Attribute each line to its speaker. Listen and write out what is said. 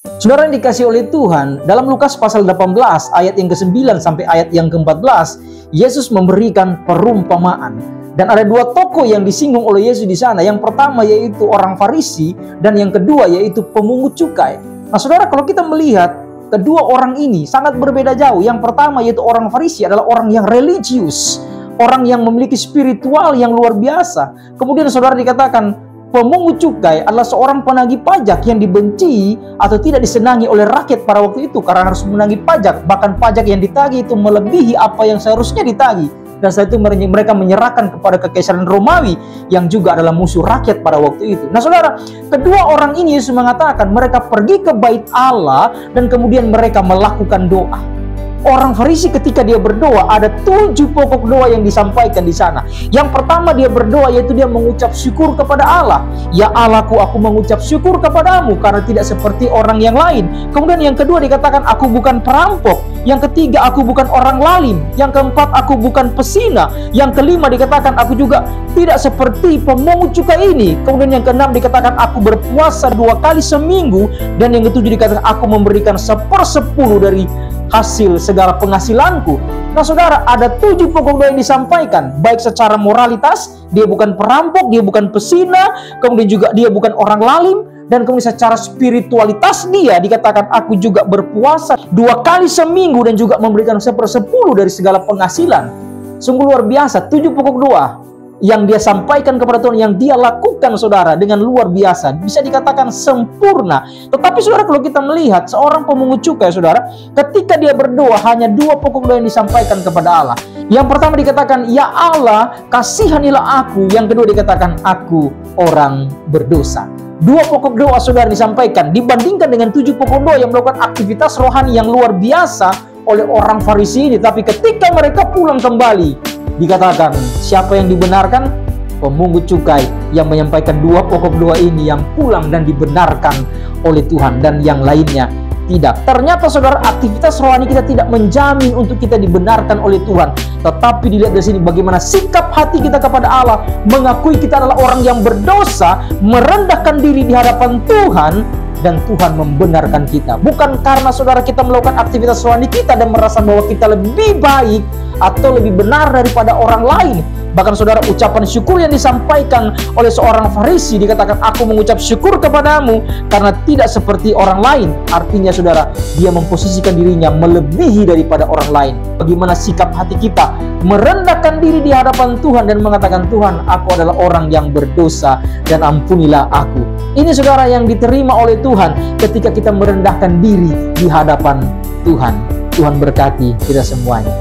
Speaker 1: Saudara yang dikasih oleh Tuhan, dalam Lukas pasal 18 ayat yang ke-9 sampai ayat yang ke-14, Yesus memberikan perumpamaan. Dan ada dua tokoh yang disinggung oleh Yesus di sana. Yang pertama yaitu orang Farisi, dan yang kedua yaitu pemungut cukai. Nah, saudara, kalau kita melihat kedua orang ini sangat berbeda jauh. Yang pertama yaitu orang Farisi adalah orang yang religius, orang yang memiliki spiritual yang luar biasa. Kemudian saudara dikatakan pemungut cukai adalah seorang penagih pajak yang dibenci atau tidak disenangi oleh rakyat pada waktu itu karena harus menagih pajak. Bahkan pajak yang ditagih itu melebihi apa yang seharusnya ditagih. Dan setelah itu mereka menyerahkan kepada kekaisaran Romawi yang juga adalah musuh rakyat pada waktu itu. Nah saudara, kedua orang ini Yesus mengatakan mereka pergi ke bait Allah dan kemudian mereka melakukan doa. Orang Farisi ketika dia berdoa, ada 7 pokok doa yang disampaikan di sana. Yang pertama dia berdoa yaitu dia mengucap syukur kepada Allah. Ya Allahku, aku mengucap syukur kepadamu karena tidak seperti orang yang lain. Kemudian yang kedua dikatakan aku bukan perampok. Yang ketiga aku bukan orang lalim. Yang keempat aku bukan pesina. Yang kelima dikatakan aku juga tidak seperti pemungut cukai ini. Kemudian yang keenam dikatakan aku berpuasa 2 kali seminggu. Dan yang ketujuh dikatakan aku memberikan 1/10 dari hasil segala penghasilanku. Nah saudara, ada 7 pokok doa yang disampaikan. Baik secara moralitas, dia bukan perampok, dia bukan pesina, kemudian juga dia bukan orang lalim, dan kemudian secara spiritualitas dia dikatakan aku juga berpuasa 2 kali seminggu dan juga memberikan 1/10 dari segala penghasilan. Sungguh luar biasa, 7 pokok doa yang dia sampaikan kepada Tuhan, yang dia lakukan saudara dengan luar biasa, bisa dikatakan sempurna. Tetapi saudara, kalau kita melihat seorang pemungut cukai saudara, ketika dia berdoa hanya 2 pokok doa yang disampaikan kepada Allah. Yang pertama dikatakan ya Allah kasihanilah aku. Yang kedua dikatakan aku orang berdosa. 2 pokok doa saudara disampaikan dibandingkan dengan 7 pokok doa yang melakukan aktivitas rohani yang luar biasa oleh orang Farisi ini. Tapi ketika mereka pulang kembali, dikatakan siapa yang dibenarkan? Pemungut cukai yang menyampaikan 2 pokok doa ini yang pulang dan dibenarkan oleh Tuhan, dan yang lainnya tidak. Ternyata saudara, aktivitas rohani kita tidak menjamin untuk kita dibenarkan oleh Tuhan. Tetapi dilihat dari sini bagaimana sikap hati kita kepada Allah, mengakui kita adalah orang yang berdosa, merendahkan diri di hadapan Tuhan, dan Tuhan membenarkan kita. Bukan karena saudara kita melakukan aktivitas rohani kita dan merasa bahwa kita lebih baik atau lebih benar daripada orang lain. Bahkan saudara, ucapan syukur yang disampaikan oleh seorang Farisi dikatakan aku mengucap syukur kepadamu karena tidak seperti orang lain. Artinya saudara, dia memposisikan dirinya melebihi daripada orang lain. Bagaimana sikap hati kita merendahkan diri di hadapan Tuhan dan mengatakan Tuhan, aku adalah orang yang berdosa dan ampunilah aku. Ini saudara yang diterima oleh Tuhan ketika kita merendahkan diri di hadapan Tuhan. Tuhan berkati kita semuanya.